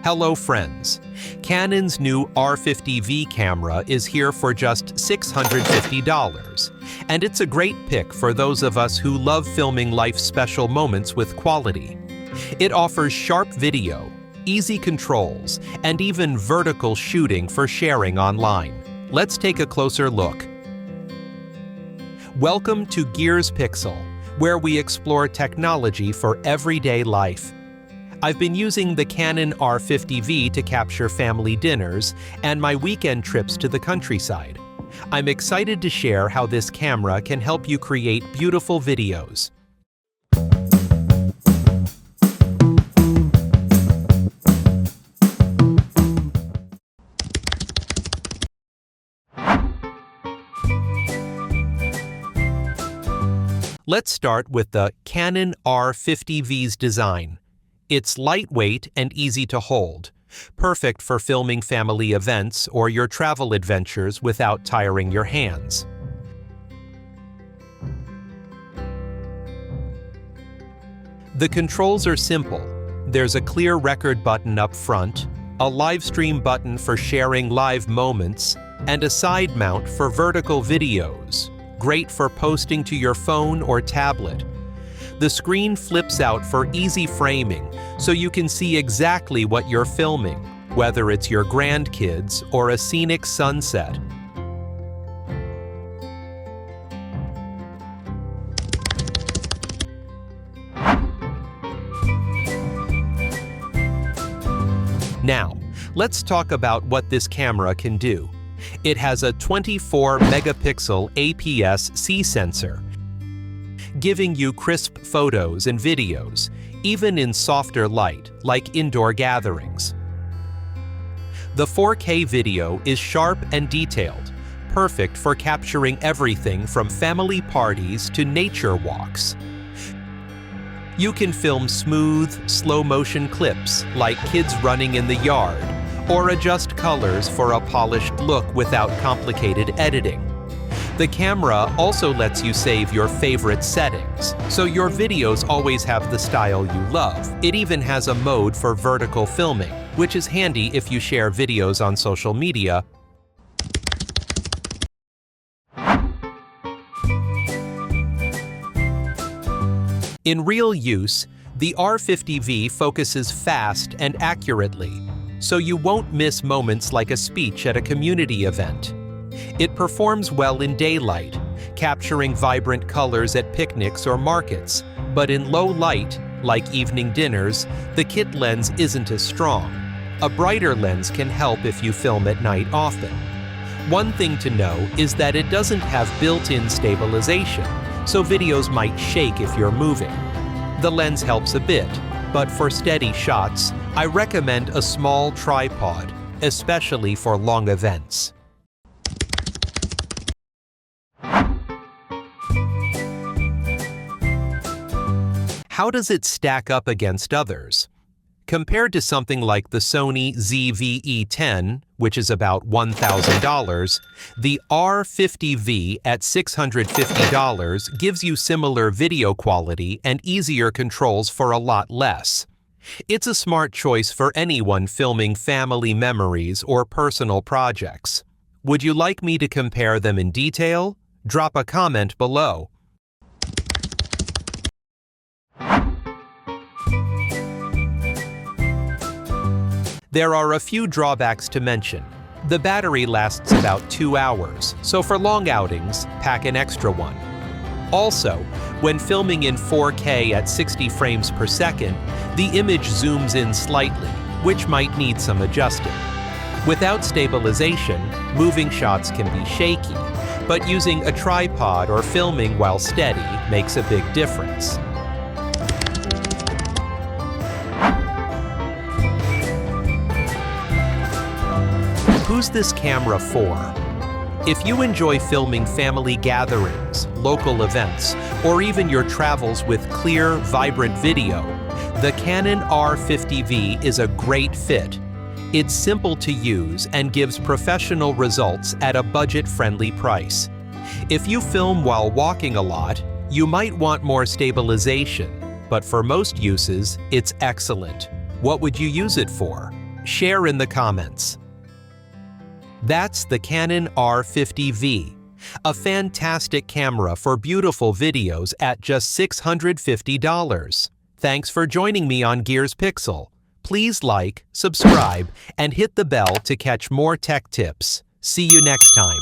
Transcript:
Hello friends! Canon's new R50V camera is here for just $650, and it's a great pick for those of us who love filming life's special moments with quality. It offers sharp video, easy controls, and even vertical shooting for sharing online. Let's take a closer look. Welcome to Gears Pixel, where we explore technology for everyday life. I've been using the Canon R50V to capture family dinners and my weekend trips to the countryside. I'm excited to share how this camera can help you create beautiful videos. Let's start with the Canon R50V's design. It's lightweight and easy to hold, perfect for filming family events or your travel adventures without tiring your hands. The controls are simple. There's a clear record button up front, a live stream button for sharing live moments, and a side mount for vertical videos, great for posting to your phone or tablet. The screen flips out for easy framing, so you can see exactly what you're filming, whether it's your grandkids or a scenic sunset. Now, let's talk about what this camera can do. It has a 24-megapixel APS-C sensor, giving you crisp photos and videos, even in softer light, like indoor gatherings. The 4K video is sharp and detailed, perfect for capturing everything from family parties to nature walks. You can film smooth, slow-motion clips like kids running in the yard, or adjust colors for a polished look without complicated editing. The camera also lets you save your favorite settings, so your videos always have the style you love. It even has a mode for vertical filming, which is handy if you share videos on social media. In real use, the R50V focuses fast and accurately, so you won't miss moments like a speech at a community event. It performs well in daylight, capturing vibrant colors at picnics or markets, but in low light, like evening dinners, the kit lens isn't as strong. A brighter lens can help if you film at night often. One thing to know is that it doesn't have built-in stabilization, so videos might shake if you're moving. The lens helps a bit, but for steady shots, I recommend a small tripod, especially for long events. How does it stack up against others? Compared to something like the Sony ZV-E10, which is about $1,000, the R50V at $650 gives you similar video quality and easier controls for a lot less. It's a smart choice for anyone filming family memories or personal projects. Would you like me to compare them in detail? Drop a comment below. There are a few drawbacks to mention. The battery lasts about 2 hours, so for long outings, pack an extra one. Also, when filming in 4K at 60 frames per second, the image zooms in slightly, which might need some adjusting. Without stabilization, moving shots can be shaky, but using a tripod or filming while steady makes a big difference. Who's this camera for? If you enjoy filming family gatherings, local events, or even your travels with clear, vibrant video, the Canon R50V is a great fit. It's simple to use and gives professional results at a budget-friendly price. If you film while walking a lot, you might want more stabilization, but for most uses, it's excellent. What would you use it for? Share in the comments. That's the Canon R50V, a fantastic camera for beautiful videos at just $650. Thanks for joining me on Gears Pixel. Please like, subscribe, and hit the bell to catch more tech tips. See you next time.